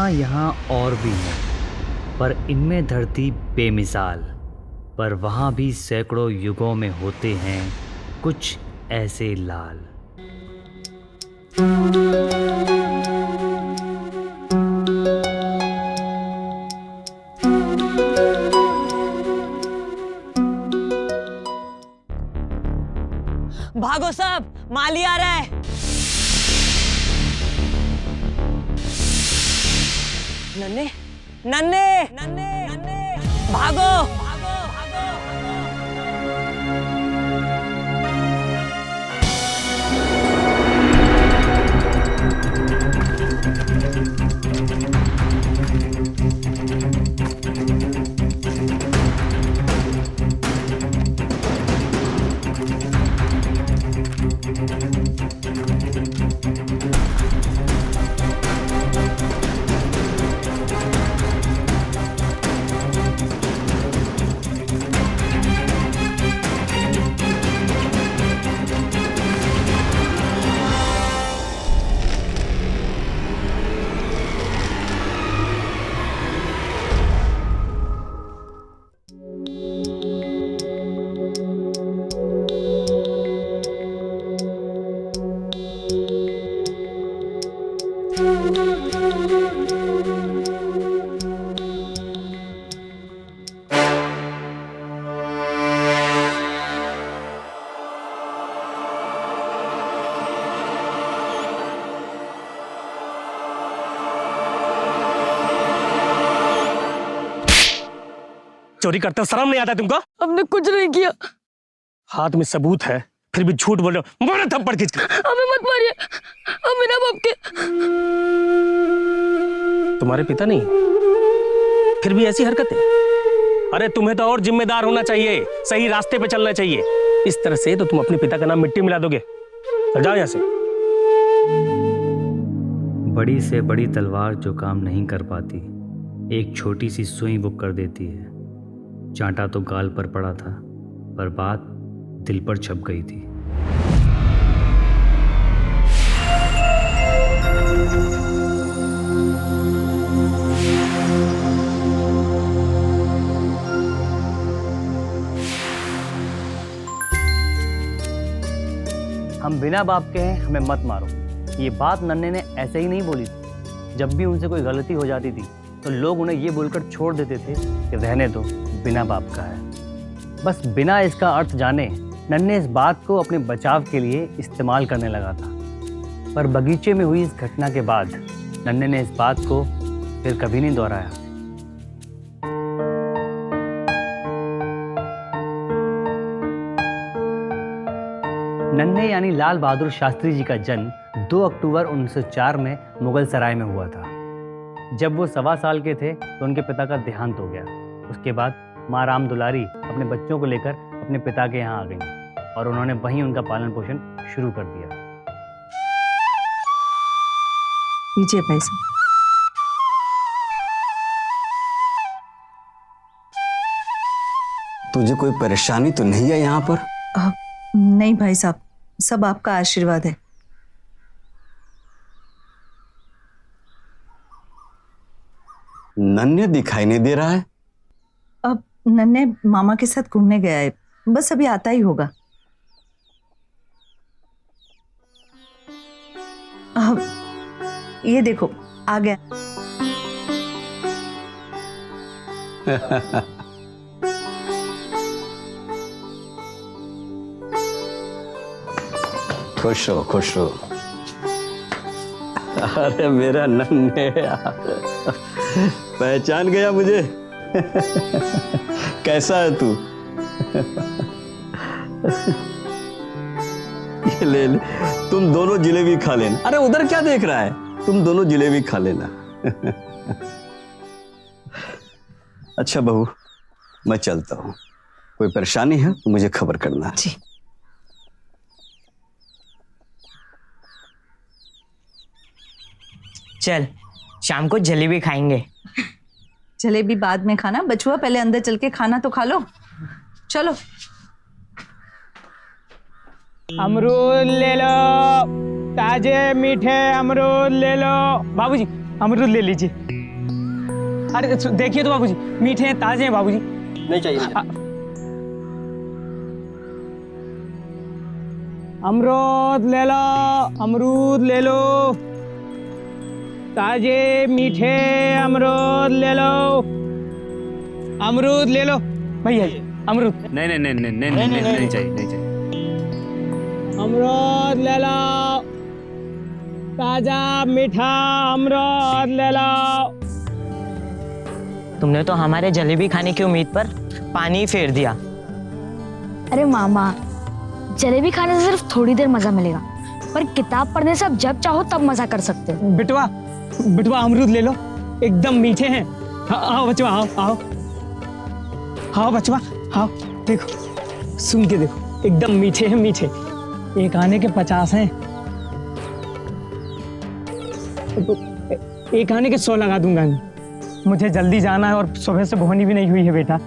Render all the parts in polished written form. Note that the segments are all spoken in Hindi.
हाँ, यहाँ और भी हैं, पर इनमें धरती बेमिसाल। पर वहाँ भी सैकड़ों युगों में होते हैं कुछ ऐसे लाल। भागो सब, माली आ रहा है। नन्हे नन्हे नन्हे नन्हे, भागो भागो भागो। चोरी करते हो, शर्म नहीं आता तुमको? हमने कुछ नहीं किया। हाथ में सबूत है, फिर भी झूठ बोल रहे हो। मारो थप्पड़ खींच के। हमें मत मारिए, हम बिना बाप के। तुम्हारे पिता नहीं, फिर भी ऐसी हरकतें? अरे तुम्हें तो और जिम्मेदार होना चाहिए, सही रास्ते पे चलना चाहिए। इस तरह से तो तुम अपने पिता का नाम मिट्टी मिला दोगे। चल जाओ यहाँ से। बड़ी से बड़ी तलवार जो काम नहीं कर पाती, एक छोटी सी सुई वो कर देती है। चांटा तो गाल पर पड़ा था, पर बात दिल पर छप गई थी। हम बिना बाप के हैं, हमें मत मारो। ये बात नन्हे ने ऐसे ही नहीं बोली थी। जब भी उनसे कोई गलती हो जाती थी तो लोग उन्हें ये बोलकर छोड़ देते थे कि रहने दो, बिना बाप का है। बस बिना इसका अर्थ जाने नन्हे इस बात को अपने बचाव के लिए इस्तेमाल करने लगा था। पर बगीचे में हुई इस घटना के बाद नन्हे ने इस बात को फिर कभी नहीं दोहराया। नन्हे यानी लाल बहादुर शास्त्री जी का जन्म 2 अक्टूबर 1904 में मुगल सराय में हुआ था। जब वो 1.25 साल के थे तो उनके पिता का देहांत हो गया। उसके बाद माँ राम दुलारी अपने बच्चों को लेकर अपने पिता के यहाँ आ गईं और उन्होंने वहीं उनका पालन पोषण शुरू कर दिया। लीजिए पैसा। तुझे कोई परेशानी तो नहीं है यहाँ पर? नहीं भाई साहब, सब आपका आशीर्वाद है। नन्हे दिखाई नहीं दे रहा है। अब नन्हे मामा के साथ घूमने गया है, बस अभी आता ही होगा। अब ये देखो आ गया। खुश हो खुश हो। अरे मेरा नन्हे पहचान गया मुझे। कैसा है तू? ये ले ले, तुम दोनों जिलेबी खा लेना। अरे उधर क्या देख रहा है, तुम दोनों जिलेबी खा लेना। अच्छा बहू, मैं चलता हूँ। कोई परेशानी है तो मुझे खबर करना। जी। चल शाम को जलेबी खाएंगे। जलेबी बाद में खाना, बचुआ पहले अंदर चल के खाना तो खा लो। चलो। अमरूद ले लो, ताजे मीठे अमरूद ले लो। बाबूजी अमरूद ले लीजिए। अरे देखिए तो बाबूजी, मीठे हैं, ताजे हैं बाबूजी। नहीं चाहिए मुझे। अमरूद ले लो, अमरूद ले लो, ताजे मीठे अमरूद ले लो, अमरूद ले लो भैया जी, अमरूद। नहीं नहीं नहीं नहीं नहीं नहीं नहीं चाहिए, नहीं चाहिए। अमरूद ले लो, ताजा मीठा अमरूद ले लो। तुमने तो हमारे जलेबी खाने की उम्मीद पर पानी ही फेर दिया। अरे मामा, जलेबी खाने से सिर्फ थोड़ी देर मजा मिलेगा, पर किताब पढ़ने से आप जब चाहो तब मजा कर सकते हो। बिटवा, बिटवा अमरूद ले लो, एकदम मीठे हैं। आओ बचवा, आओ आओ आओ बचवा, आओ देखो, सुन के देखो, एकदम मीठे हैं, मीठे। एक आने के 50 हैं, एक आने के 100 लगा दूंगा मैं। मुझे जल्दी जाना है और सुबह से भोनी भी नहीं हुई है बेटा,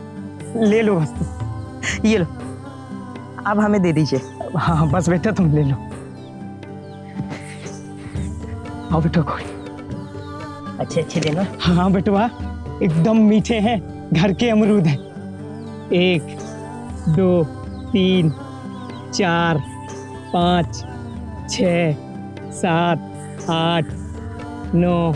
ले लो बस। ये लो, अब हमें दे दीजिए। हाँ बस बेटा तुम ले लो। आओ बेटा कोई। अच्छे अच्छे देना। हाँ बेटवा, एकदम मीठे हैं, घर के अमरूद हैं। 1 2 3 4 5 6 7 8 9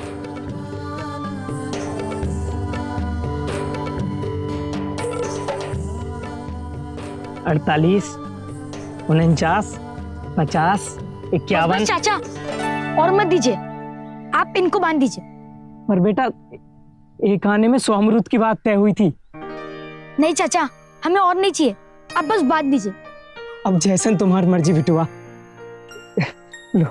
48 49 50 51। बस चाचा, और मत दीजिए, आप इनको बांध दीजिए। पर बेटा एक आने में 100 अमरूद की बात तय हुई थी। नहीं चाचा, हमें और नहीं चाहिए, आप बस बांध दीजिए। अब जैसन तुम्हारी मर्जी बिटुआ। लो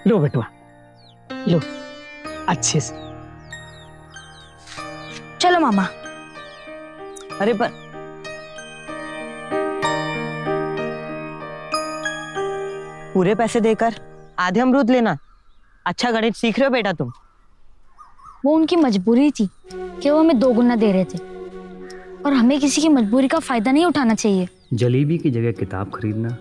लो बेटुआ, लो अच्छे से। चलो मामा। अरे पर पूरे पैसे देकर आधे अमरूद लेना, अच्छा गणित सीख रहे हो बेटा तुम। वो उनकी मजबूरी थी कि वो हमें 2 गुना दे रहे थे, और हमें किसी की मजबूरी का फायदा नहीं उठाना चाहिए। जलेबी की जगह किताब खरीदना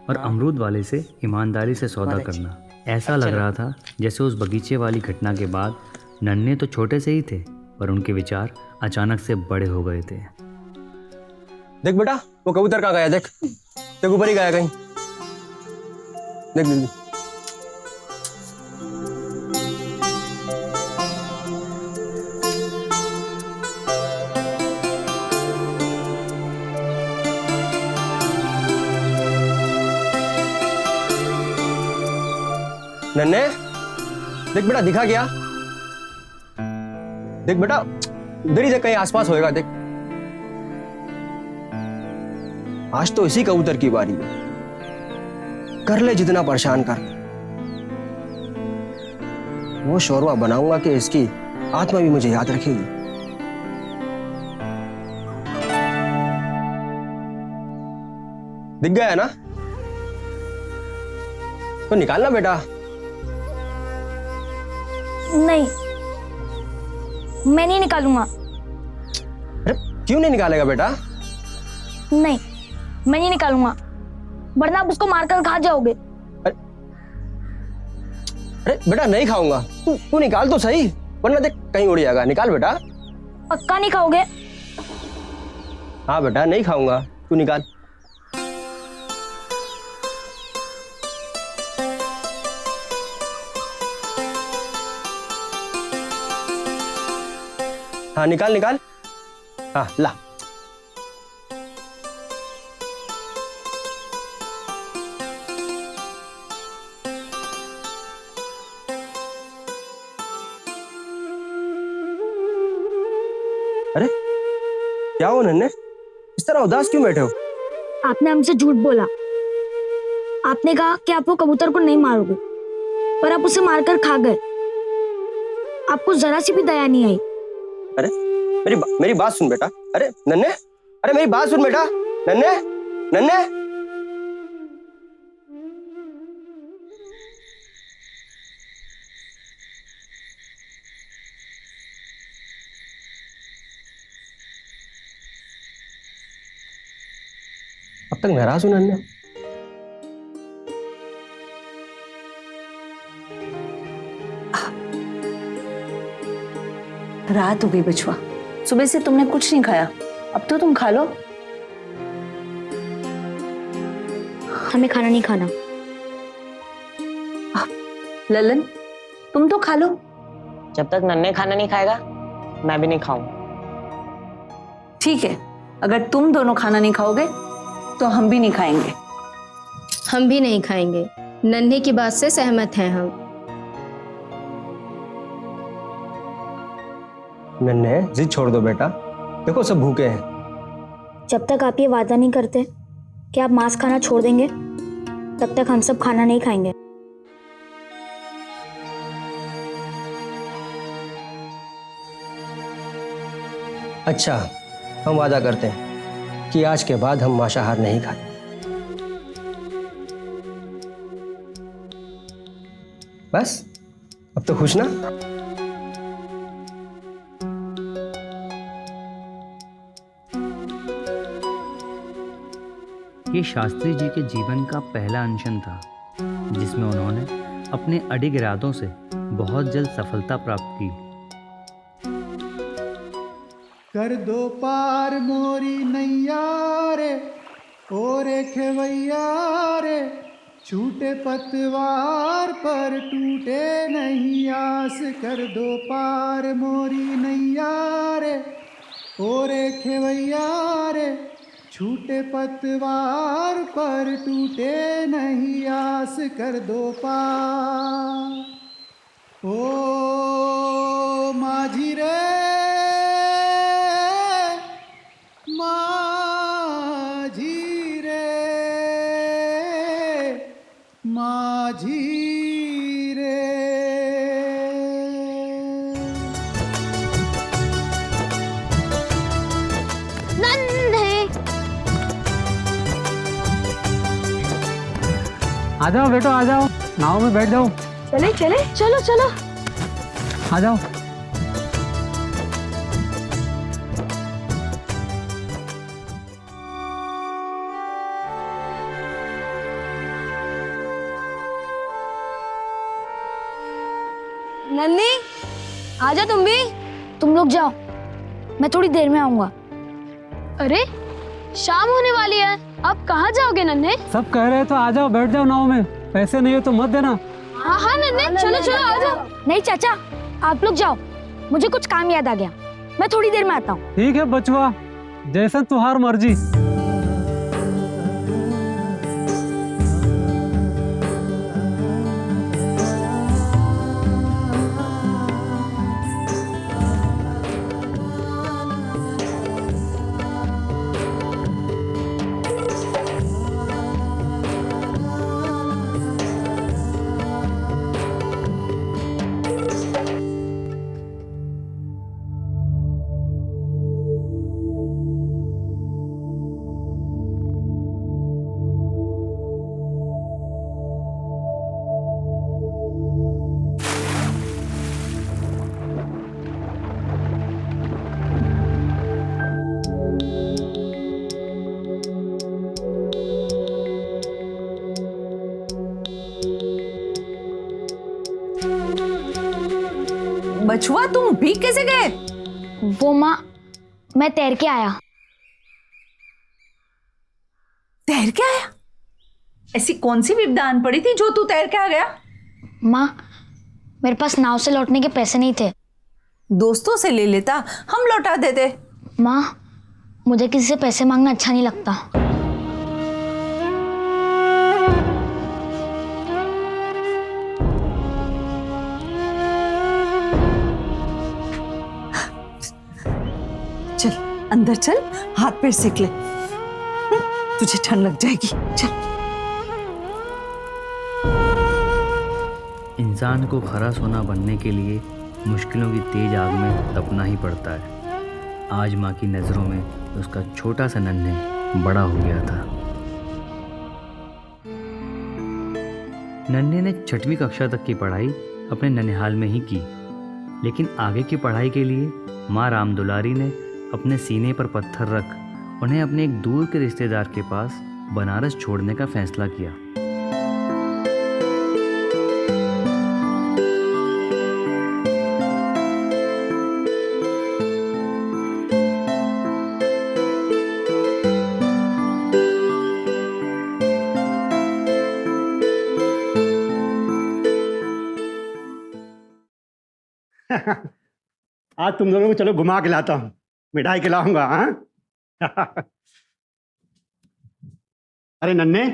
और अमरूद वाले से ईमानदारी से सौदा करना, ऐसा लग रहा था जैसे उस बगीचे वाली घटना के बाद नन्हे तो छोटे से ही थे, पर उनके विचार अचानक से बड़े हो गए थे। देख बेटा, वो कबूतर कहाँ गया? देख देख, ऊपर ही गया कहीं। देख देख देख। नन्हे, देख बेटा, दिखा क्या? देख बेटा, इधर ही देख, कहीं आसपास होएगा। देख, आज तो इसी कबूतर की बारी है, कर ले जितना परेशान कर। वो शोरवा बनाऊंगा कि इसकी आत्मा भी मुझे याद रखेगी। दिख गया ना? तो निकालना बेटा। नहीं, मैं नहीं निकालूंगा। अरे क्यों नहीं निकालेगा बेटा? नहीं, मैं नहीं निकालूंगा, वरना आप उसको मारकर खा जाओगे। अरे बेटा, नहीं खाऊंगा। तू निकाल तो सही, वरना देख कहीं उड़ जाएगा। निकाल बेटा। पक्का नहीं खाओगे? हाँ बेटा, नहीं खाऊंगा, तू निकाल। हाँ निकाल निकाल। हाँ ला। अरे क्या हो नन्हे, इस तरह उदास क्यों बैठे हो? आपने हमसे झूठ बोला। आपने कहा कि आप वो कबूतर को नहीं मारोगे, पर आप उसे मारकर खा गए। आपको जरा सी भी दया नहीं आई। अरे मेरी बात सुन बेटा। अरे नन्हे, अरे मेरी बात सुन बेटा। नन्हे नन्हे, अब तक नाराज हूं नन्हे? रात हो गई बचवा, सुबह से तुमने कुछ नहीं खाया, अब तो तुम खा लो। हमें खाना नहीं खाना। ललन तुम तो खा लो। जब तक नन्हे खाना नहीं खाएगा मैं भी नहीं खाऊं। ठीक है, अगर तुम दोनों खाना नहीं खाओगे तो हम भी नहीं खाएंगे। हम भी नहीं खाएंगे, नन्हे की बात से सहमत हैं हम। नन्हे जिद छोड़ दो बेटा, देखो सब भूखे हैं। जब तक आप ये वादा नहीं करते कि आप मांस खाना छोड़ देंगे तब तक हम सब खाना नहीं खाएंगे। अच्छा, हम वादा करते हैं कि आज के बाद हम मांसाहार नहीं खाते। बस, अब तो खुश ना? ये शास्त्री जी के जीवन का पहला अनशन था जिसमें उन्होंने अपने अडिग इरादों से बहुत जल्द सफलता प्राप्त की। कर दो पार मोरी नैया रे, ओरे खेवैया रे, छूटे पतवार पर टूटे नहीं आस। कर दो पार मोरी नैया रे, ओरे खेवैया रे, छूटे पतवार पर टूटे नहीं आस। कर दो पार ओ माझी रे, माझी रे, माझी रे। आ जाओ बेटो, आ जाओ, नाव में बैठ जाओ। चले चले, चलो चलो। आ जाओ। नन्ही आजा तुम भी। तुम लोग जाओ, मैं थोड़ी देर में आऊंगा। अरे शाम होने वाली है, अब कहाँ जाओगे नन्हे? सब कह रहे तो आ जाओ, बैठ जाओ नाव में। पैसे नहीं हो तो मत देना। हाँ हाँ नन्हे, चलो चलो आ जाओ। नहीं चाचा, आप लोग जाओ, मुझे कुछ काम याद आ गया, मैं थोड़ी देर में आता हूँ। ठीक है बचवा, जैसा तुम्हार मर्जी। बचुआ तुम भीग कैसे गए? वो माँ, मैं तैर के आया। तैर के आया? ऐसी कौन सी विपदा आन पड़ी थी जो तू तैर के आ गया? माँ, मेरे पास नाव से लौटने के पैसे नहीं थे। दोस्तों से ले लेता, हम लौटा देते। माँ, मुझे किसी से पैसे मांगना अच्छा नहीं लगता। चल अंदर चल, हाथ पैर सेक ले, तुझे ठंड लग जाएगी। चल। इंसान को खरा सोना बनने के लिए मुश्किलों की तेज आग में तपना ही पड़ता है। आज माँ की नज़रों में उसका छोटा सा नन्हे बड़ा हो गया था। नन्हे ने 6वीं कक्षा तक की पढ़ाई अपने ननिहाल में ही की, लेकिन आगे की पढ़ाई के लिए माँ राम दुलारी ने अपने सीने पर पत्थर रख उन्हें अपने एक दूर के रिश्तेदार के पास बनारस छोड़ने का फैसला किया। आज तुम दोनों को चलो घुमा के लाता हूँ, मिठाई खिलाऊंगा। हाँ अरे नन्हे,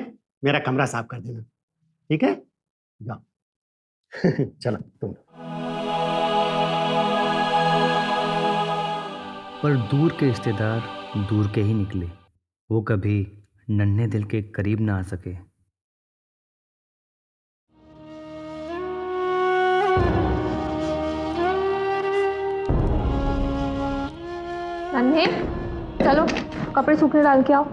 मेरा कमरा साफ कर देना, ठीक है? जाओ। चलो तुम। पर दूर के रिश्तेदार दूर के ही निकले, वो कभी नन्हे दिल के करीब ना आ सके। नन्हे, चलो कपड़े सूखने डाल के आओ।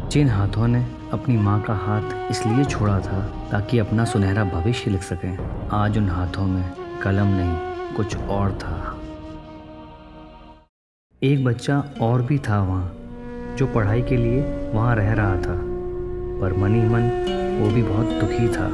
जिन हाथों ने अपनी माँ का हाथ इसलिए छोड़ा था ताकि अपना सुनहरा भविष्य लिख सकें, आज उन हाथों में कलम नहीं कुछ और था। एक बच्चा और भी था वहाँ जो पढ़ाई के लिए वहाँ रह रहा था, पर मन ही मन वो भी बहुत दुखी था।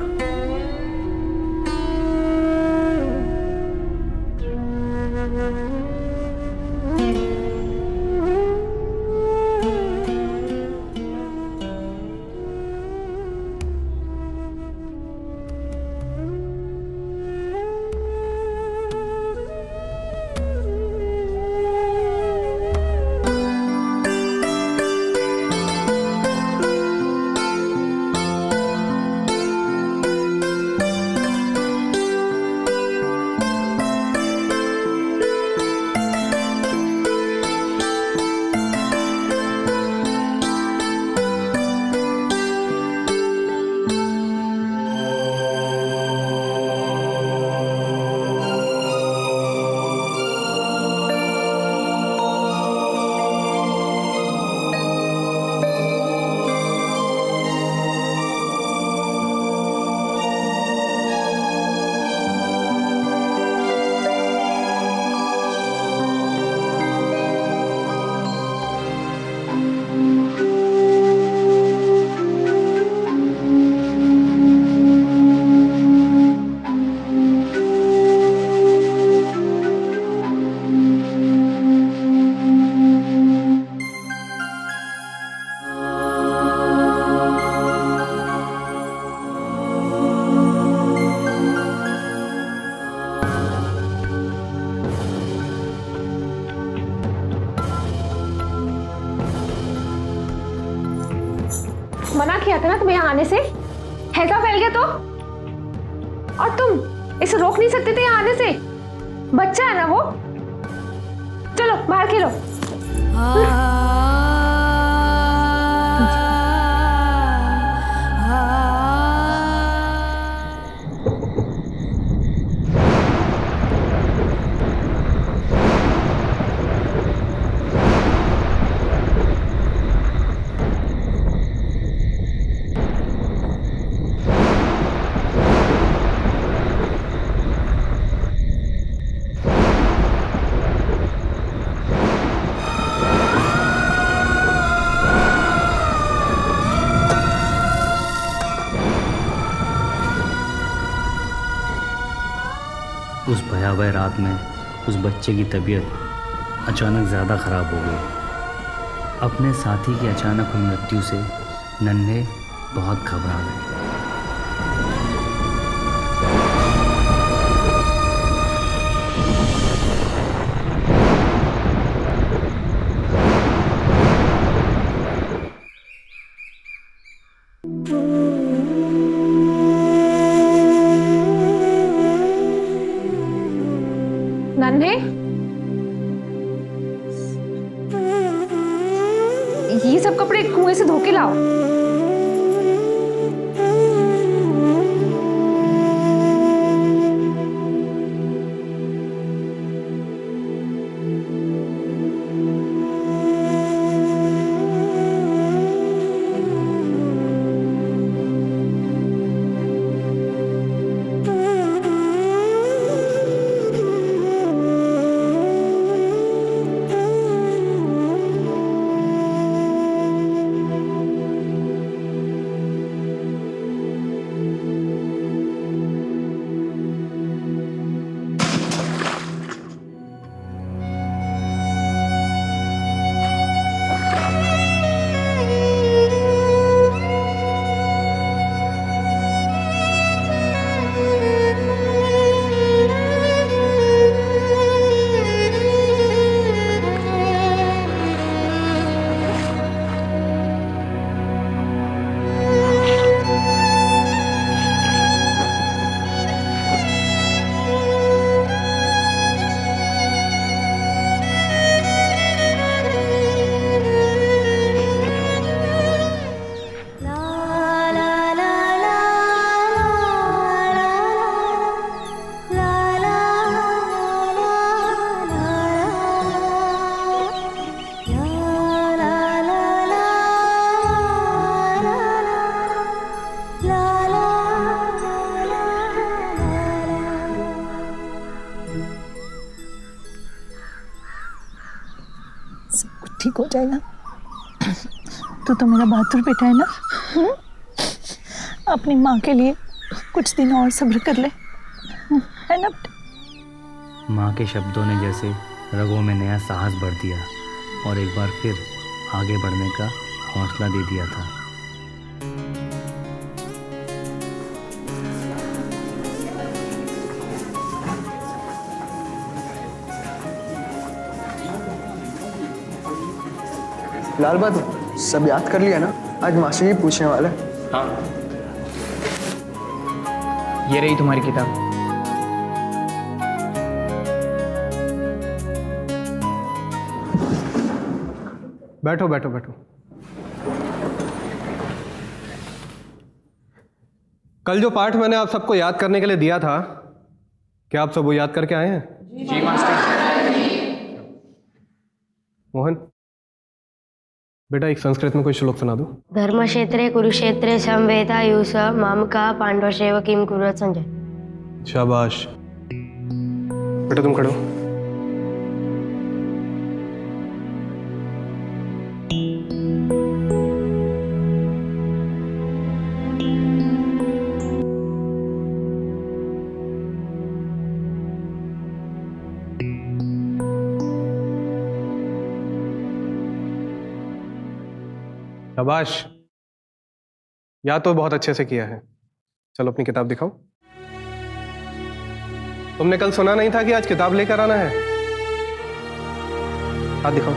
मना किया था ना तुम्हें यहाँ आने से, हैजा फैल गया तो? और तुम इसे रोक नहीं सकते थे यहाँ आने से? बच्चा है ना वो, चलो बाहर खेलो। उस भयावह रात में उस बच्चे की तबीयत अचानक ज़्यादा ख़राब हो गई। अपने साथी की अचानक हुई मृत्यु से नन्हे बहुत घबरा गए। नन्हे, ये सब कपड़े कुएं से धो के लाओ। ठीक हो जाएगा। तू तो मेरा बहादुर बेटा है ना। अपनी माँ के लिए कुछ दिन और सब्र कर ले, है ना। माँ के शब्दों ने जैसे रगों में नया साहस भर दिया और एक बार फिर आगे बढ़ने का हौसला दे दिया था। लाल बहादुर सब याद कर लिया ना? आज मास्टर जी पूछने वाले। हाँ, ये रही तुम्हारी किताब। बैठो बैठो बैठो। कल जो पाठ मैंने आप सबको याद करने के लिए दिया था, क्या आप सब वो याद करके आए हैं? जी मास्टर। मोहन बेटा, एक संस्कृत में कोई श्लोक सुना दो। धर्मक्षेत्रे कुरुक्षेत्रे समवेतायुष मामका पांडवसेव किम कुर्वत संजय। शाबाश बेटा, तुम खड़ो। शाबाश, याद तो बहुत अच्छे से किया है। चलो अपनी किताब दिखाओ। तुमने कल सुना नहीं था कि आज किताब लेकर आना है? हाथ दिखाओ।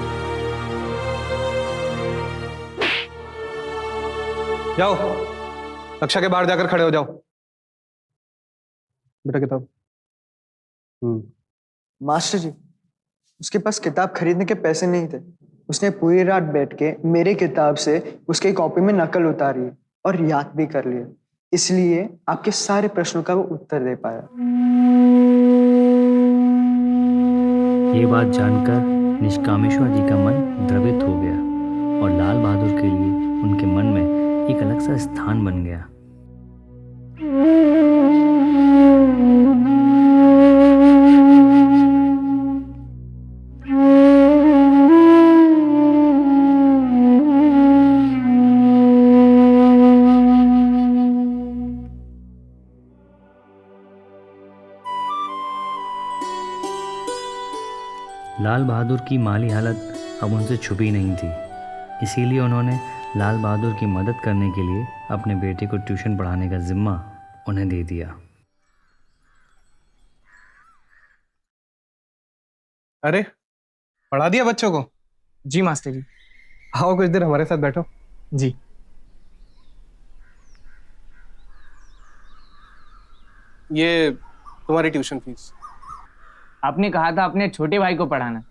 जाओ कक्षा के बाहर जाकर खड़े हो जाओ। बेटा किताब। मास्टर जी, उसके पास किताब खरीदने के पैसे नहीं थे। उसने पूरी रात बैठ के मेरी किताब से उसकी कॉपी में नकल उतारी और याद भी कर लिया, इसलिए आपके सारे प्रश्नों का वो उत्तर दे पाया। ये बात जानकर निष्कामेश्वर जी का मन द्रवित हो गया और लाल बहादुर के लिए उनके मन में एक अलग सा स्थान बन गया। लाल बहादुर की माली हालत अब उनसे छुपी नहीं थी, इसीलिए उन्होंने लाल बहादुर की मदद करने के लिए अपने बेटे को ट्यूशन पढ़ाने का जिम्मा उन्हें दे दिया। अरे पढ़ा दिया बच्चों को? जी मास्टर जी। आओ कुछ देर हमारे साथ बैठो। जी। ये तुम्हारी ट्यूशन फीस। आपने कहा था अपने छोटे भाई को पढ़ाना,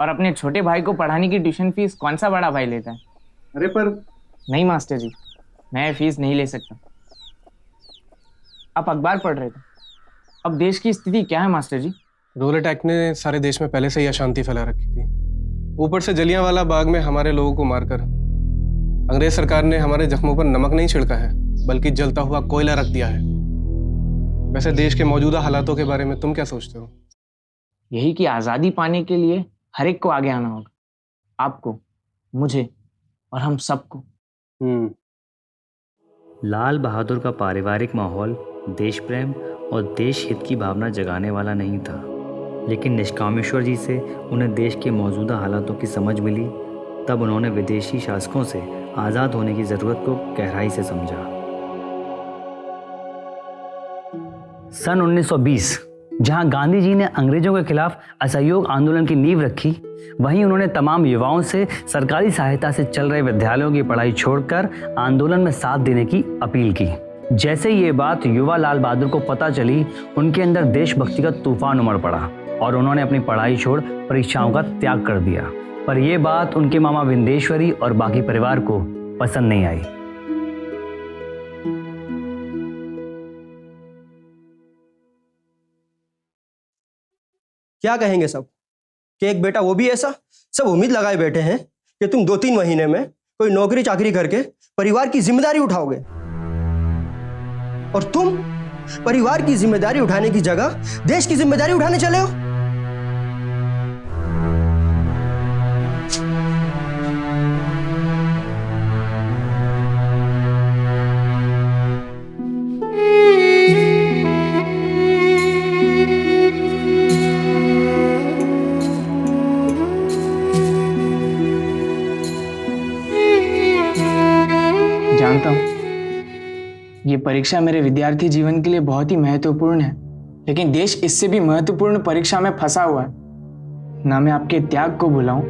और अपने छोटे भाई को पढ़ाने की ट्यूशन फीस कौन सा बड़ा भाई लेता है? अरे पर नहीं मास्टर जी, मैं फीस नहीं ले सकता। आप अखबार पढ़ रहे थे। अब देश की स्थिति क्या है मास्टर जी? रूरल अटैक ने सारे देश में पहले से ही अशांति फैला रखी थी। ऊपर से जलियांवाला बाग में हमारे लोगों को मारकर अंग्रेज सरकार ने हमारे जख्मों पर नमक नहीं छिड़का है, बल्कि जलता हुआ कोयला रख दिया है। वैसे देश के मौजूदा हालातों के बारे में तुम क्या सोचते हो? यही कि आज़ादी पाने के लिए हर एक को आगे आना होगा, आपको, मुझे और हम सबको। लाल बहादुर का पारिवारिक माहौल देश प्रेम और देश हित की भावना जगाने वाला नहीं था, लेकिन निष्कामेश्वर जी से उन्हें देश के मौजूदा हालातों की समझ मिली। तब उन्होंने विदेशी शासकों से आज़ाद होने की ज़रूरत को गहराई से समझा। सन 1920 जहां गांधी जी ने अंग्रेजों के खिलाफ असहयोग आंदोलन की नींव रखी, वहीं उन्होंने तमाम युवाओं से सरकारी सहायता से चल रहे विद्यालयों की पढ़ाई छोड़कर आंदोलन में साथ देने की अपील की। जैसे ये बात युवा लाल बहादुर को पता चली, उनके अंदर देशभक्ति का तूफान उमड़ पड़ा और उन्होंने अपनी पढ़ाई छोड़ परीक्षाओं का त्याग कर दिया। पर यह बात उनके मामा विंदेश्वरी और बाकी परिवार को पसंद नहीं आई। क्या कहेंगे सब कि एक बेटा वो भी ऐसा? सब उम्मीद लगाए बैठे हैं कि तुम 2-3 महीने में कोई नौकरी चाकरी करके परिवार की जिम्मेदारी उठाओगे, और तुम परिवार की जिम्मेदारी उठाने की जगह देश की जिम्मेदारी उठाने चले हो। जानता हूँ ये परीक्षा मेरे विद्यार्थी जीवन के लिए बहुत ही महत्वपूर्ण है, लेकिन देश इससे भी महत्वपूर्ण परीक्षा में फंसा हुआ है। ना मैं आपके त्याग को भुलाऊं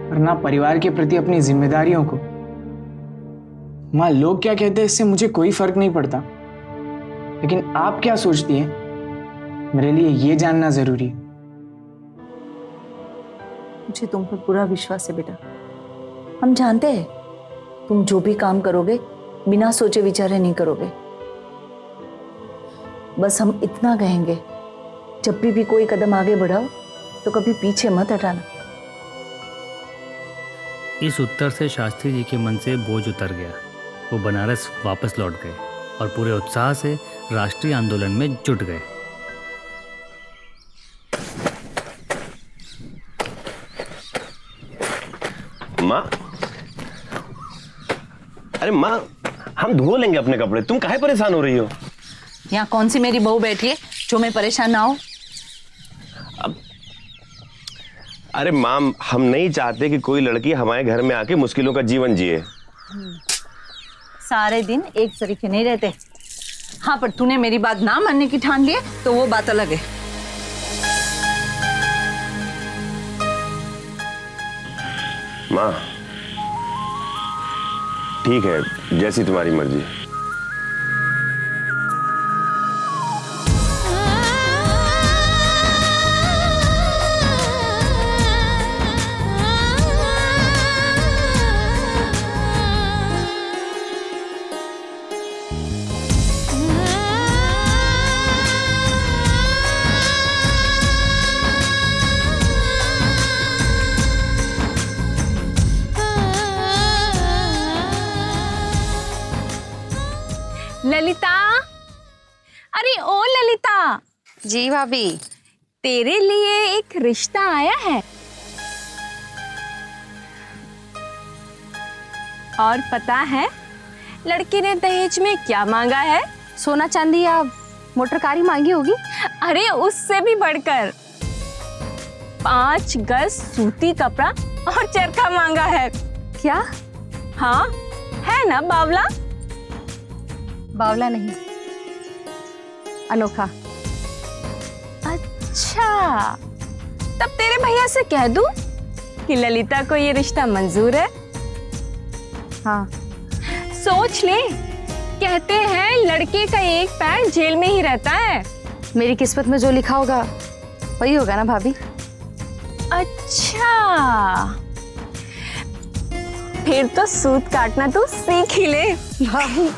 और ना परिवार के प्रति अपनी जिम्मेदारियों को। माँ, लोग क्या कहते हैं इससे मुझे कोई फर्क नहीं पड़ता, लेकिन आप क्या सोचती हैं मेरे लिए ये जानना जरूरी है। मुझे तुम पर पूरा विश्वास है बेटा। हम जानते हैं तुम जो भी काम करोगे बिना सोचे विचारे नहीं करोगे। बस हम इतना कहेंगे, जब भी कोई कदम आगे बढ़ाओ तो कभी पीछे मत हटाना। इस उत्तर से शास्त्री जी के मन से बोझ उतर गया। वो बनारस वापस लौट गए और पूरे उत्साह से राष्ट्रीय आंदोलन में जुट गए। माँ, अरे माँ, हम धो लेंगे अपने कपड़े, तुम काहे परेशान हो रही हो? यहाँ कौन सी मेरी बहू बैठी है जो मैं परेशान ना हो? अब अरे माँ, हम नहीं चाहते कि कोई लड़की हमारे घर में आके मुश्किलों का जीवन जिए। सारे दिन एक तरीके नहीं रहते। हाँ, पर तूने मेरी बात ना मानने की ठान ली तो वो बात अलग है। माँ, ठीक है, जैसी तुम्हारी मर्जी। ललिता, अरे ओ ललिता। जी भाभी। तेरे लिए एक रिश्ता आया है। और पता है लड़की ने दहेज में क्या मांगा है? सोना चांदी या मोटर कारी मांगी होगी। अरे उससे भी बढ़कर 5 गज सूती कपड़ा और चरखा मांगा है। क्या? हाँ, है ना बावला? बावला नहीं, अनोखा। अच्छा, तब तेरे भैया से कह दूं कि ललिता को ये रिश्ता मंजूर है। हाँ, सोच ले, कहते हैं लड़के का एक पैर जेल में ही रहता है। मेरी किस्मत में जो लिखा होगा वही होगा ना भाभी। अच्छा, फिर तो सूत काटना तू सीख ही ले भाभी।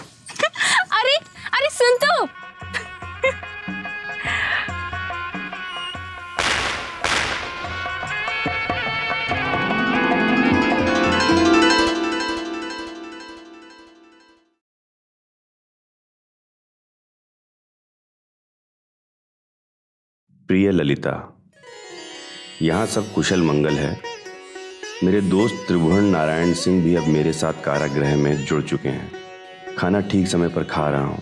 अरे अरे सुन तो। प्रिय ललिता, यहाँ सब कुशल मंगल है। मेरे दोस्त त्रिभुवन नारायण सिंह भी अब मेरे साथ कारागृह में जुड़ चुके हैं। खाना ठीक समय पर खा रहा हूँ।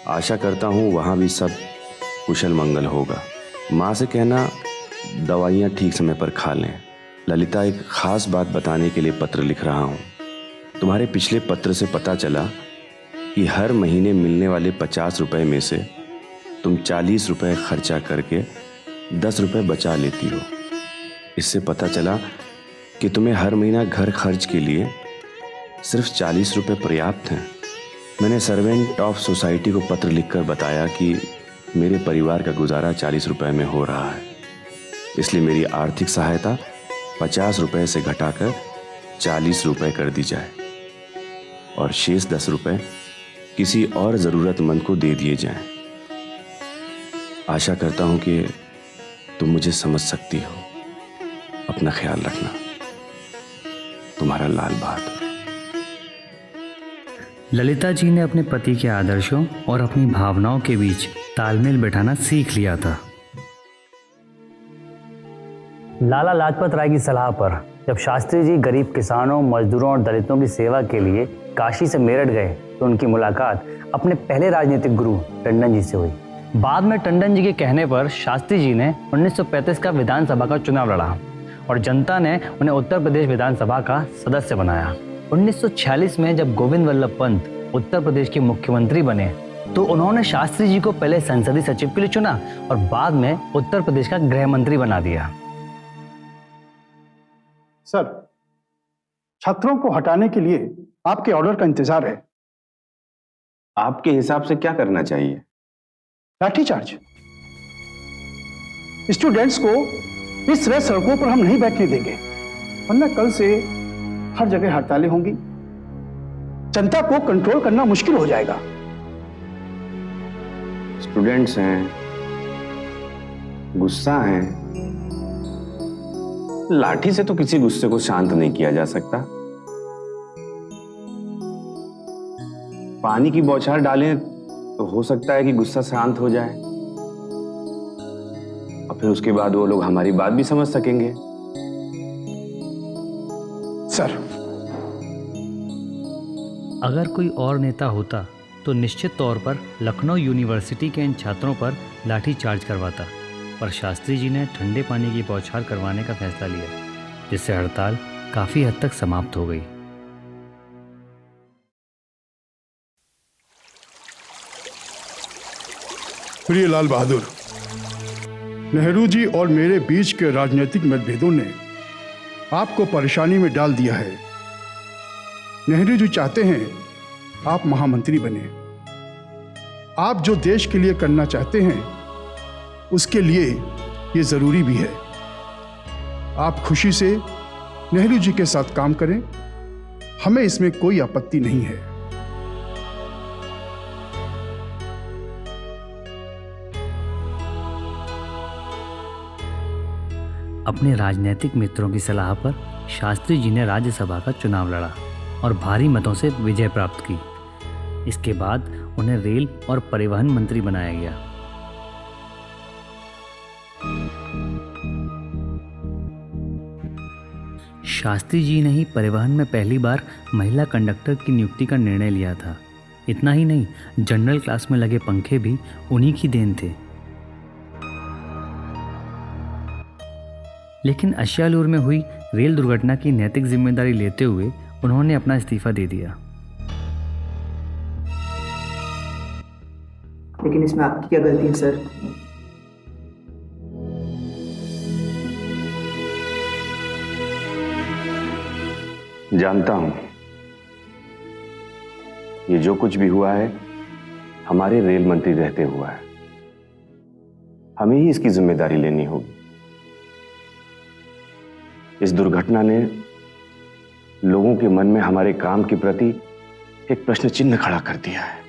आशा करता हूँ वहाँ भी सब कुशल मंगल होगा। माँ से कहना दवाइयाँ ठीक समय पर खा लें। ललिता, एक ख़ास बात बताने के लिए पत्र लिख रहा हूँ। तुम्हारे पिछले पत्र से पता चला कि हर महीने मिलने वाले 50 रुपए में से तुम 40 रुपए खर्चा करके 10 रुपए बचा लेती हो। इससे पता चला कि तुम्हें हर महीना घर खर्च के लिए सिर्फ 40 रुपए पर्याप्त हैं। मैंने सर्वेंट ऑफ सोसाइटी को पत्र लिखकर बताया कि मेरे परिवार का गुजारा 40 रुपए में हो रहा है, इसलिए मेरी आर्थिक सहायता 50 रुपए से घटाकर 40 रुपए कर दी जाए और शेष 10 रुपए किसी और ज़रूरतमंद को दे दिए जाएं। आशा करता हूं कि तुम मुझे समझ सकती हो। अपना ख्याल रखना। तुम्हारा लाल बहादुर। ललिता जी ने अपने पति के आदर्शों और अपनी भावनाओं के बीच तालमेल बैठाना सीख लिया था। लाला लाजपत राय की सलाह पर जब शास्त्री जी गरीब किसानों, मजदूरों और दलितों की सेवा के लिए काशी से मेरठ गए तो उनकी मुलाकात अपने पहले राजनीतिक गुरु टंडन जी से हुई। बाद में टंडन जी के कहने पर शास्त्री जी ने 1935 का विधानसभा का चुनाव लड़ा और जनता ने उन्हें उत्तर प्रदेश विधानसभा का सदस्य बनाया। 1946 में जब गोविंद वल्लभ पंत उत्तर प्रदेश के मुख्यमंत्री बने तो उन्होंने शास्त्री जी को पहले संसदीय सचिव के लिए चुना और बाद में उत्तर प्रदेश का गृह मंत्री बना दिया। सर, छात्रों को हटाने के लिए आपके ऑर्डर का इंतजार है। आपके हिसाब से क्या करना चाहिए? लाठीचार्ज। स्टूडेंट्स को इस तरह सड़कों पर हम नहीं बैठने देंगे, वरना कल से हर जगह हड़तालें होंगी। जनता को कंट्रोल करना मुश्किल हो जाएगा। स्टूडेंट्स हैं, गुस्सा है, लाठी से तो किसी गुस्से को शांत नहीं किया जा सकता। पानी की बौछार डालें तो हो सकता है कि गुस्सा शांत हो जाए और फिर उसके बाद वो लोग हमारी बात भी समझ सकेंगे। सर, अगर कोई और नेता होता तो निश्चित तौर पर लखनऊ यूनिवर्सिटी के इन छात्रों पर लाठी चार्ज करवाता, पर शास्त्री जी ने ठंडे पानी की बौछार करवाने का फैसला लिया, जिससे हड़ताल काफी हद तक समाप्त हो गई। प्रिय लाल बहादुर, नेहरू जी और मेरे बीच के राजनीतिक मतभेदों ने आपको परेशानी में डाल दिया है। नेहरू जी चाहते हैं आप महामंत्री बने। आप जो देश के लिए करना चाहते हैं उसके लिए ये जरूरी भी है। आप खुशी से नेहरू जी के साथ काम करें, हमें इसमें कोई आपत्ति नहीं है। अपने राजनीतिक मित्रों की सलाह पर शास्त्री जी ने राज्यसभा का चुनाव लड़ा और भारी मतों से विजय प्राप्त की। इसके बाद उन्हें रेल और परिवहन मंत्री बनाया गया। शास्त्री जी ने ही परिवहन में पहली बार महिला कंडक्टर की नियुक्ति का निर्णय लिया था। इतना ही नहीं, जनरल क्लास में लगे पंखे भी उन्हीं की देन थे। लेकिन अशियालूर में हुई रेल दुर्घटना की नैतिक जिम्मेदारी लेते हुए उन्होंने अपना इस्तीफा दे दिया। लेकिन इसमें आपकी क्या गलती है सर? जानता हूं ये जो कुछ भी हुआ है हमारे रेल मंत्री रहते हुआ है। हमें ही इसकी जिम्मेदारी लेनी होगी। इस दुर्घटना ने लोगों के मन में हमारे काम के प्रति एक प्रश्न चिन्ह खड़ा कर दिया है।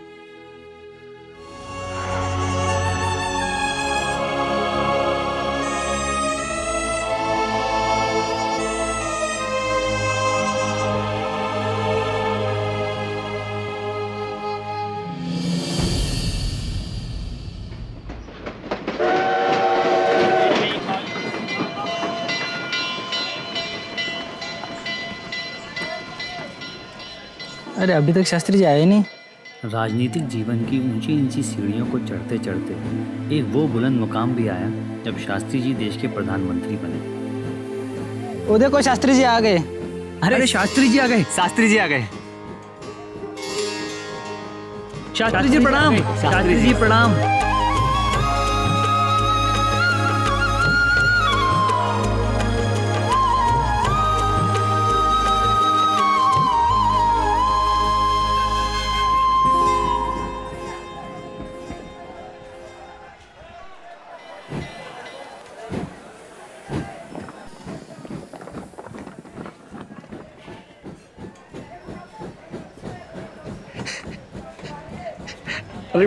अरे अभी तक शास्त्री जी आए नहीं। राजनीतिक जीवन की ऊंची ऊंची सीढ़ियों को चढ़ते चढ़ते एक वो बुलंद मुकाम भी आया जब शास्त्री जी देश के प्रधानमंत्री बने। वो देखो शास्त्री जी आ गए। अरे शास्त्री जी आ गए। शास्त्री जी आ गए। शास्त्री जी प्रणाम। शास्त्री जी प्रणाम। अरे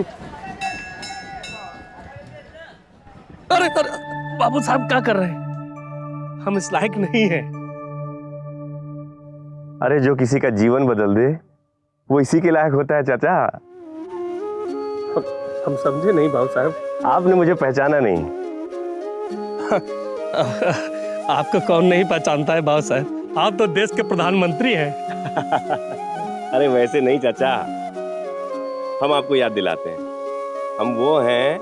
अरे अरे बाबू साहब क्या कर रहे हैं? हम इस लायक नहीं हैं। अरे जो किसी का जीवन बदल दे वो इसी के लायक होता है चाचा। हम समझे नहीं बाबू साहब। आपने मुझे पहचाना नहीं। आपको कौन नहीं पहचानता है बाबू साहब? आप तो देश के प्रधानमंत्री हैं। अरे वैसे नहीं चाचा, हम आपको याद दिलाते हैं। हम वो हैं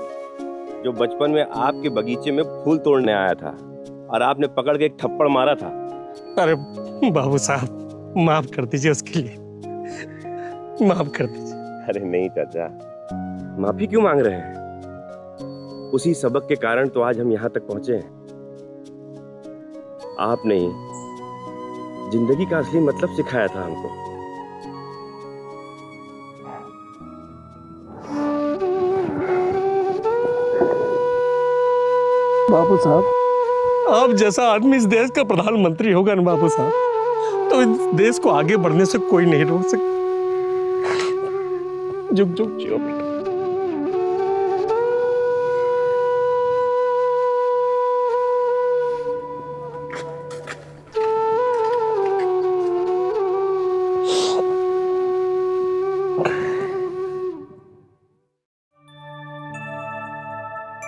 जो बचपन में आपके बगीचे में फूल तोड़ने आया था और आपने पकड़ के एक थप्पड़ मारा था। अरे बाबू साहब, माफ कर दीजिए उसके लिए, माफ कर दीजिए। अरे नहीं चाचा, माफी क्यों मांग रहे हैं? उसी सबक के कारण तो आज हम यहाँ तक पहुंचे हैं। आपने ही जिंदगी का असली मतलब सिखाया था हमको। बाबू साहब, आप जैसा आदमी इस देश का प्रधानमंत्री होगा ना बाबू साहब, तो इस देश को आगे बढ़ने से कोई नहीं रोक सकता। जुग जुग जियो बेटा।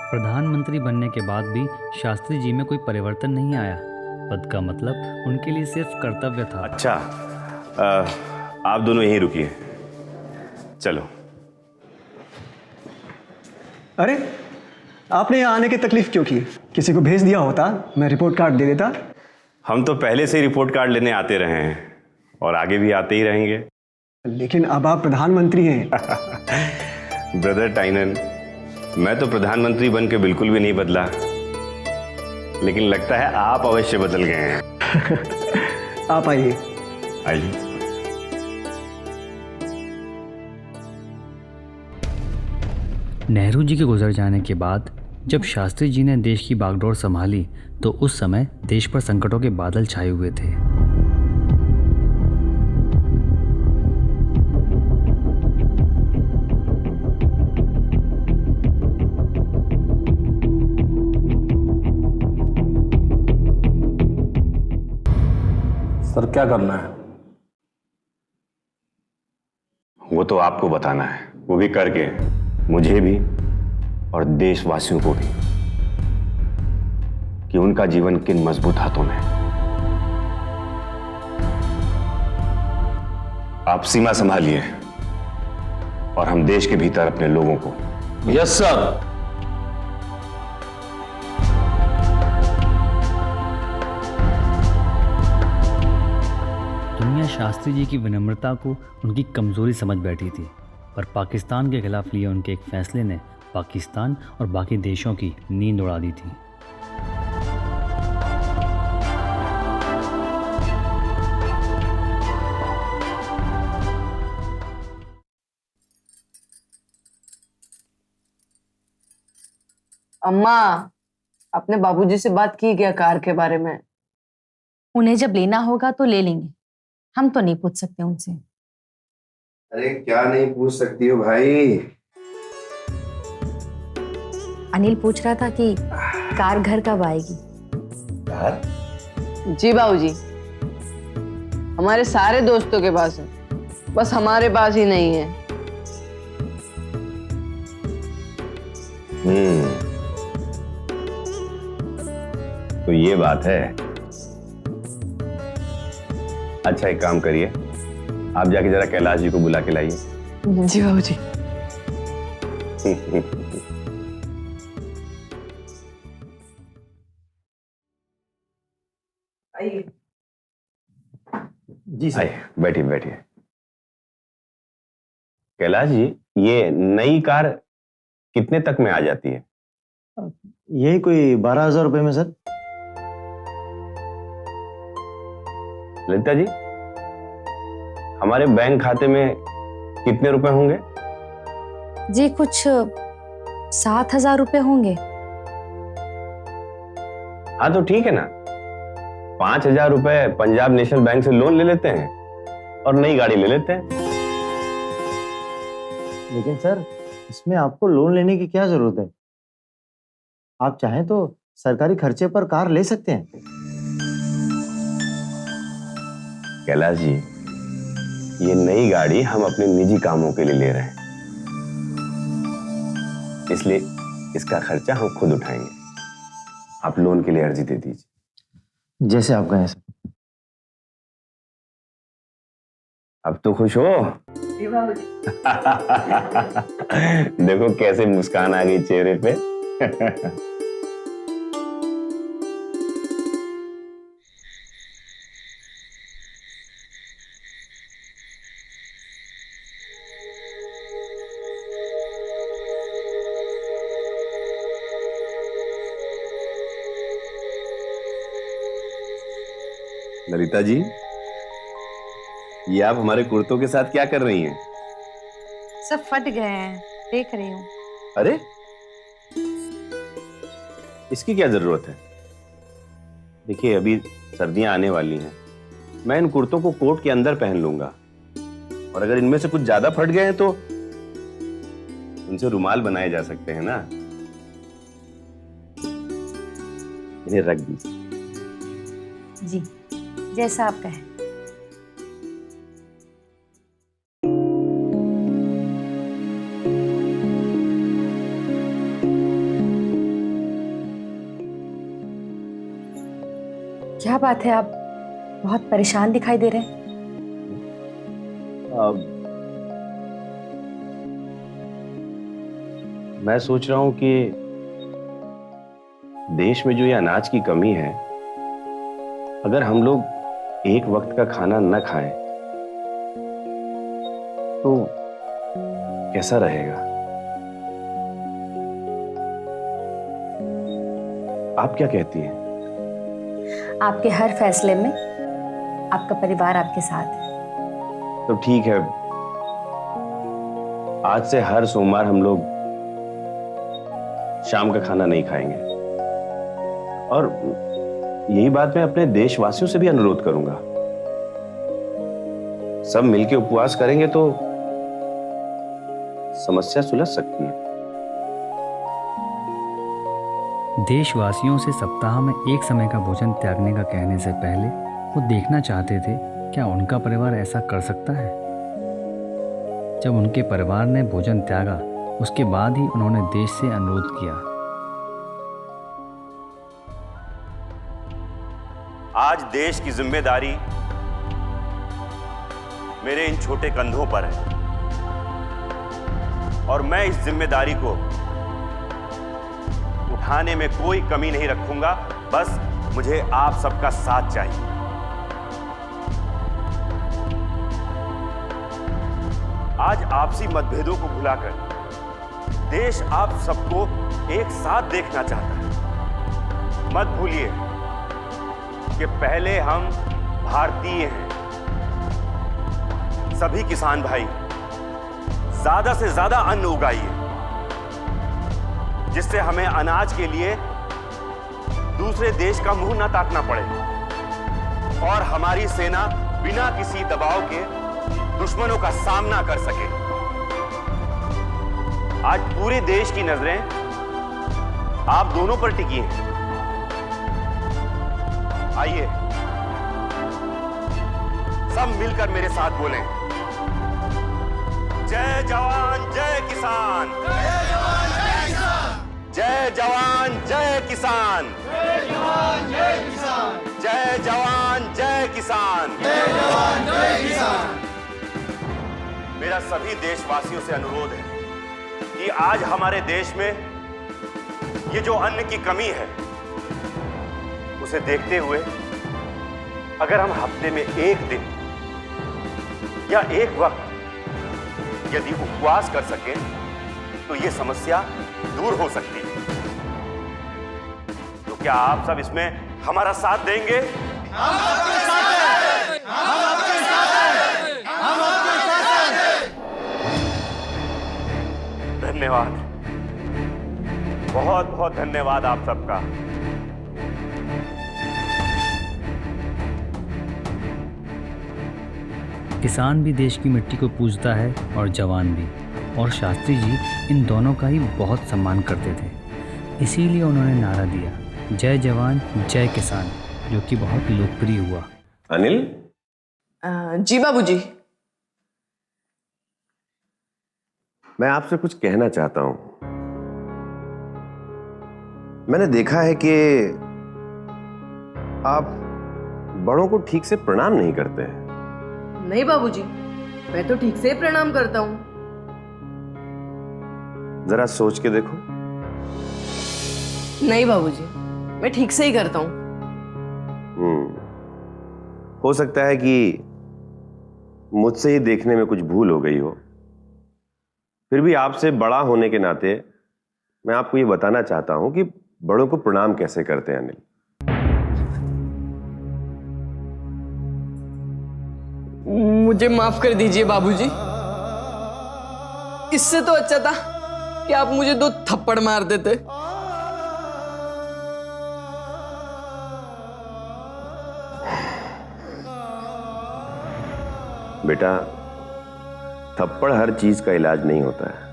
प्रधानमंत्री बनने के बाद भी शास्त्री जी में कोई परिवर्तन नहीं आया। पद का मतलब उनके लिए सिर्फ कर्तव्य था। अच्छा, आप दोनों यहीं रुकिए, चलो। अरे आपने यहाँ आने की तकलीफ क्यों की? किसी को भेज दिया होता, मैं रिपोर्ट कार्ड दे देता। हम तो पहले से ही रिपोर्ट कार्ड लेने आते रहे हैं और आगे भी आते ही रहेंगे। लेकिन अब आप प्रधानमंत्री हैं। ब्रदर टाइनन, मैं तो प्रधानमंत्री बन के बिल्कुल भी नहीं बदला, लेकिन लगता है आप अवश्य बदल गए हैं। आप आइए। आइए। नेहरू जी के गुजर जाने के बाद जब शास्त्री जी ने देश की बागडोर संभाली तो उस समय देश पर संकटों के बादल छाए हुए थे। सर क्या करना है? वो तो आपको बताना है, वो भी करके, मुझे भी और देशवासियों को भी, कि उनका जीवन किन मजबूत हाथों में है। आप सीमा संभालिए और हम देश के भीतर अपने लोगों को। Yes sir. दुनिया शास्त्री जी की विनम्रता को उनकी कमजोरी समझ बैठी थी, पर पाकिस्तान के खिलाफ लिए उनके एक फैसले ने पाकिस्तान और बाकी देशों की नींद उड़ा दी थी। अम्मा, अपने बाबूजी से बात की क्या कार के बारे में? उन्हें जब लेना होगा तो ले लेंगे, हम तो नहीं पूछ सकते उनसे। अरे क्या नहीं पूछ सकती हो भाई? अनिल पूछ रहा था कि कार घर कब आएगी। कार? जी बाबूजी, हमारे सारे दोस्तों के पास है, बस हमारे पास ही नहीं है। तो ये बात है। अच्छा एक काम करिए, आप जाके जरा कैलाश जी को बुला के लाइए। जी बाबूजी। आइए। जी सर। आइए, बैठिए बैठिए। कैलाश जी, ये नई कार कितने तक में आ जाती है? यही कोई 12,000 रुपए में सर। ललिता जी, हमारे बैंक खाते में कितने रुपए होंगे? जी कुछ 7,000 रुपए होंगे। हाँ तो ठीक है ना, 5,000 रुपए पंजाब नेशनल बैंक से लोन ले लेते हैं और नई गाड़ी ले लेते हैं। लेकिन सर, इसमें आपको लोन लेने की क्या जरूरत है? आप चाहें तो सरकारी खर्चे पर कार ले सकते हैं। कैलाश जी, ये नई गाड़ी हम अपने निजी कामों के लिए ले रहे हैं, इसलिए इसका खर्चा हम खुद उठाएंगे। आप लोन के लिए अर्जी दे दीजिए। जैसे आप कहें सर। अब तो खुश हो? देखो कैसे मुस्कान आ गई चेहरे पे। ललिता जी, ये आप हमारे कुर्तों के साथ क्या कर रही हैं? सब फट गए हैं, देख रही हूँ। अरे, इसकी क्या जरूरत है? देखिए, अभी सर्दियां आने वाली हैं। मैं इन कुर्तों को कोट के अंदर पहन लूंगा, और अगर इनमें से कुछ ज्यादा फट गए हैं तो उनसे रुमाल बनाए जा सकते हैं ना। इन्हें रख दीजिए। जी, जैसा आप कहें। क्या बात है, आप बहुत परेशान दिखाई दे रहे हैं। मैं सोच रहा हूं कि देश में जो ये अनाज की कमी है, अगर हम लोग एक वक्त का खाना न खाएं तो कैसा रहेगा? आप क्या कहती हैं? आपके हर फैसले में आपका परिवार आपके साथ है। तो ठीक है, आज से हर सोमवार हम लोग शाम का खाना नहीं खाएंगे, और यही बात मैं अपने देशवासियों से भी अनुरोध करूंगा। सब मिलकर उपवास करेंगे तो समस्या सुलझ सकती है। देशवासियों से सप्ताह में एक समय का भोजन त्यागने का कहने से पहले वो देखना चाहते थे क्या उनका परिवार ऐसा कर सकता है। जब उनके परिवार ने भोजन त्यागा, उसके बाद ही उन्होंने देश से अनुरोध किया। आज देश की जिम्मेदारी मेरे इन छोटे कंधों पर है, और मैं इस जिम्मेदारी को उठाने में कोई कमी नहीं रखूंगा। बस मुझे आप सबका साथ चाहिए। आज आपसी मतभेदों को भुलाकर देश आप सबको एक साथ देखना चाहता है। मत भूलिए कि पहले हम भारतीय हैं। सभी किसान भाई ज्यादा से ज्यादा अन्न उगाइए, जिससे हमें अनाज के लिए दूसरे देश का मुंह न ताकना पड़े, और हमारी सेना बिना किसी दबाव के दुश्मनों का सामना कर सके। आज पूरे देश की नजरें आप दोनों पर टिकी हैं। आइए सब मिलकर मेरे साथ बोलें, जय जवान जय किसान, जय जवान जय किसान, जय जवान जय किसान, जय जवान जय किसान, जय जवान जय किसान, जय जवान जय किसान। मेरा सभी देशवासियों से अनुरोध है कि आज हमारे देश में ये जो अन्न की कमी है, उसे देखते हुए अगर हम हफ्ते में एक दिन या एक वक्त यदि उपवास कर सके तो ये समस्या दूर हो सकती है। तो क्या आप सब इसमें हमारा साथ देंगे? हम आपके साथ हैं, हम आपके साथ हैं, हम आपके साथ हैं। धन्यवाद, बहुत बहुत धन्यवाद आप सबका। किसान भी देश की मिट्टी को पूजता है और जवान भी, और शास्त्री जी इन दोनों का ही बहुत सम्मान करते थे। इसीलिए उन्होंने नारा दिया, जय जवान जय किसान, जो कि बहुत लोकप्रिय हुआ। अनिल? जी बाबूजी। मैं आपसे कुछ कहना चाहता हूं। मैंने देखा है कि आप बड़ों को ठीक से प्रणाम नहीं करते हैं। नहीं बाबूजी, मैं तो ठीक से प्रणाम करता हूँ। जरा सोच के देखो। नहीं बाबूजी, मैं ठीक से ही करता हूँ। हो सकता है कि मुझसे ही देखने में कुछ भूल हो गई हो। फिर भी आपसे बड़ा होने के नाते मैं आपको ये बताना चाहता हूं कि बड़ों को प्रणाम कैसे करते हैं। अनिल, मुझे माफ कर दीजिए बाबूजी। इससे तो अच्छा था कि आप मुझे 2 थप्पड़ मार देते। बेटा, थप्पड़ हर चीज का इलाज नहीं होता है।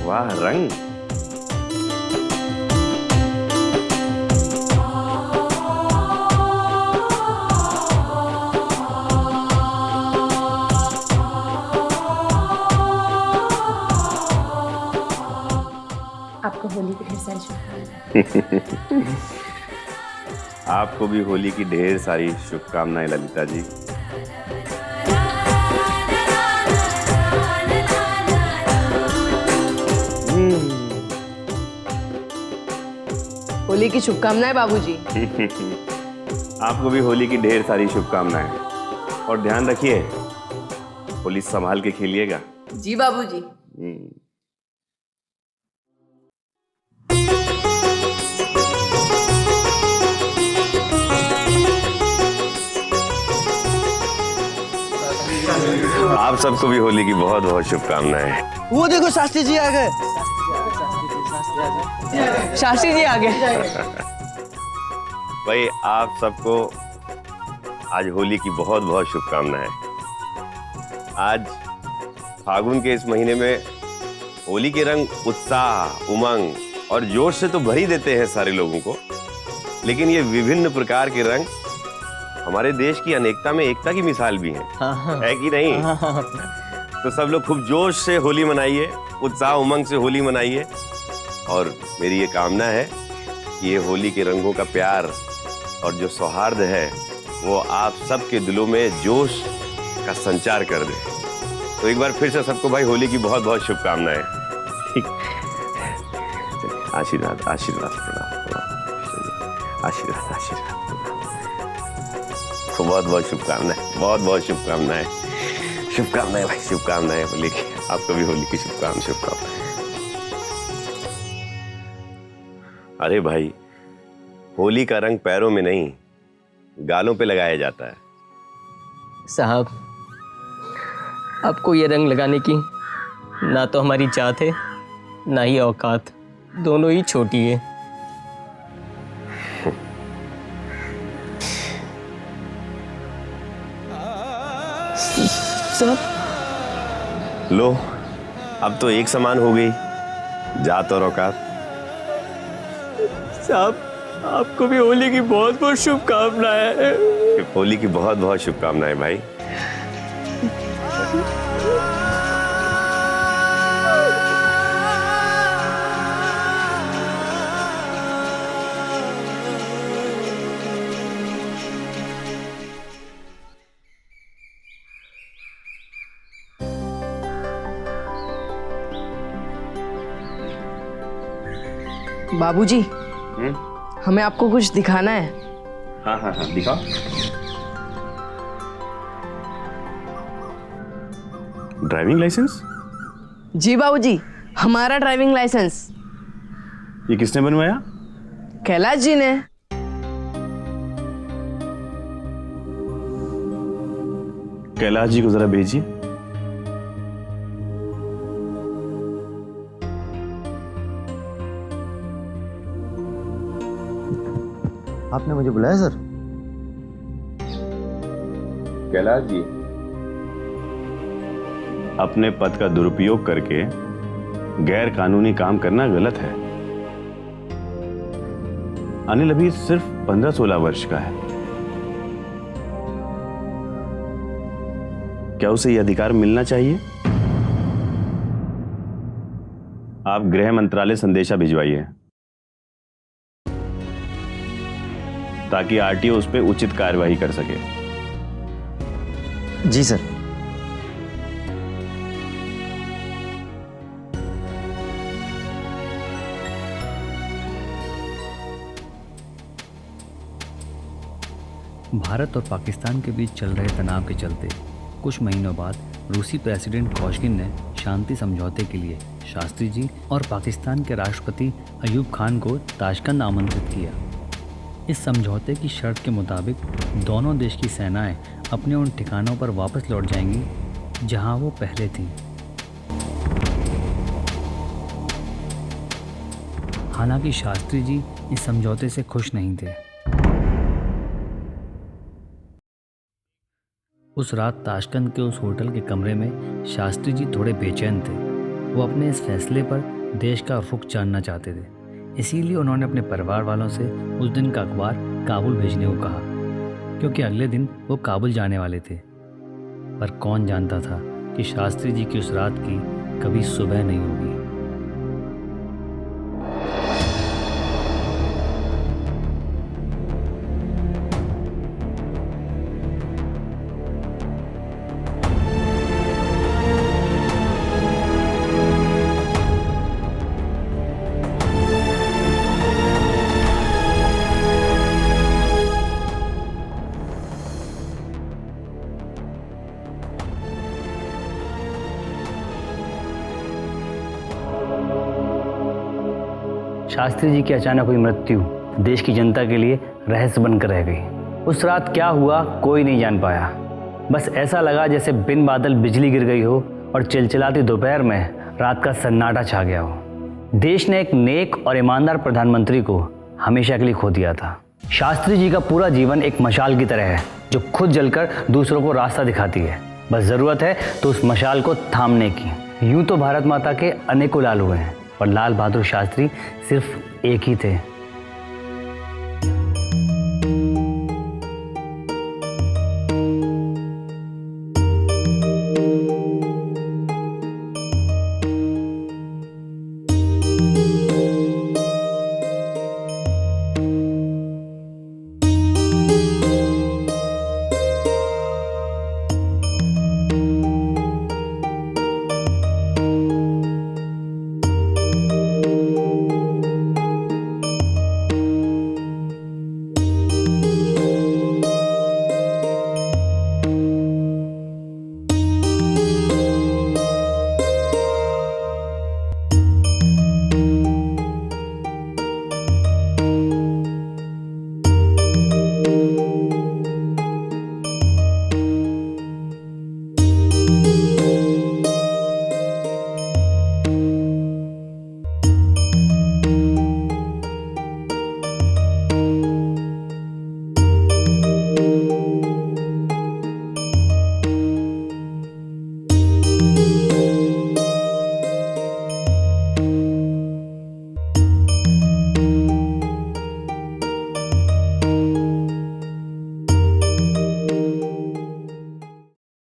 वाह रंग, आपको होली की ढेर सारी शुभकामनाएं। आपको भी होली की ढेर सारी शुभकामनाएं ललिता जी। होली की शुभकामनाएं बाबूजी। आपको भी होली की ढेर सारी शुभकामनाएं, और ध्यान रखिए होली संभाल के खेलिएगा। जी बाबूजी। आप सबको भी होली की बहुत बहुत शुभकामनाएं। वो देखो शास्त्री जी आ गए। शास्त्री जी आ गए। भाई आप सबको आज होली की बहुत बहुत शुभकामनाएं। आज फागुन के इस महीने में होली के रंग उत्साह, उमंग और जोश से तो भर ही देते हैं सारे लोगों को, लेकिन ये विभिन्न प्रकार के रंग हमारे देश की अनेकता में एकता की मिसाल भी है, है कि नहीं? तो सब लोग खूब जोश से होली मनाइए, उत्साह उमंग से होली मनाइए, और मेरी ये कामना है कि ये होली के रंगों का प्यार और जो सौहार्द है वो आप सबके दिलों में जोश का संचार कर दे। तो एक बार फिर से सबको भाई होली की बहुत बहुत शुभकामनाएं। आशीर्वाद आशीर्वाद आशीर्वाद आशीर्वाद। तो बहुत बहुत शुभकामनाएं, बहुत बहुत शुभकामनाएं, शुभकामनाएं भाई, शुभकामनाएं होली की। आपको भी होली की शुभकामनाएं। अरे भाई, होली का रंग पैरों में नहीं गालों पे लगाया जाता है। साहब, आपको ये रंग लगाने की ना तो हमारी जात है ना ही औकात, दोनों ही छोटी है। लो, अब तो एक समान हो गई जात और औकात। साहब, आपको भी होली की बहुत बहुत शुभकामनाएं। होली की बहुत बहुत शुभकामनाएं भाई। बाबूजी, हमें आपको कुछ दिखाना है। हाँ हाँ हाँ, दिखाओ। Driving licence? जी बाबूजी, हमारा ड्राइविंग लाइसेंस। ये किसने बनवाया? कैलाश जी ने। कैलाश जी को जरा भेजिए। आपने मुझे बुलाया सर? कैलाश जी, अपने पद का दुरुपयोग करके गैर कानूनी काम करना गलत है। अनिल अभी सिर्फ 15-16 वर्ष का है। क्या उसे यह अधिकार मिलना चाहिए? आप गृह मंत्रालय संदेशा भिजवाइए ताकि आरटीओ उस पर उचित कार्यवाही कर सके। जी सर। भारत और पाकिस्तान के बीच चल रहे तनाव के चलते कुछ महीनों बाद रूसी प्रेसिडेंट कोशिगिन ने शांति समझौते के लिए शास्त्री जी और पाकिस्तान के राष्ट्रपति अयूब खान को ताशकंद आमंत्रित किया। इस समझौते की शर्त के मुताबिक दोनों देश की सेनाएं अपने उन ठिकानों पर वापस लौट जाएंगी जहां वो पहले थीं। हालांकि शास्त्री जी इस समझौते से खुश नहीं थे। उस रात ताशकंद के उस होटल के कमरे में शास्त्री जी थोड़े बेचैन थे। वो अपने इस फैसले पर देश का रुख जानना चाहते थे। इसीलिए उन्होंने अपने परिवार वालों से उस दिन का अखबार काबुल भेजने को कहा, क्योंकि अगले दिन वो काबुल जाने वाले थे। पर कौन जानता था कि शास्त्री जी की उस रात की कभी सुबह नहीं होगी। शास्त्री जी की अचानक हुई मृत्यु देश की जनता के लिए रहस्य बनकर रह गई। उस रात क्या हुआ कोई नहीं जान पाया। बस ऐसा लगा जैसे बिन बादल बिजली गिर गई हो और चिलचिलाती दोपहर में रात का सन्नाटा छा गया हो। देश ने एक नेक और ईमानदार प्रधानमंत्री को हमेशा के लिए खो दिया था। शास्त्री जी का पूरा जीवन एक मशाल की तरह है जो खुद जलकर दूसरों को रास्ता दिखाती है। बस जरूरत है तो उस मशाल को थामने की। यूं तो भारत माता के अनेकों लाल हुए हैं, पर लाल बहादुर शास्त्री सिर्फ एक ही थे।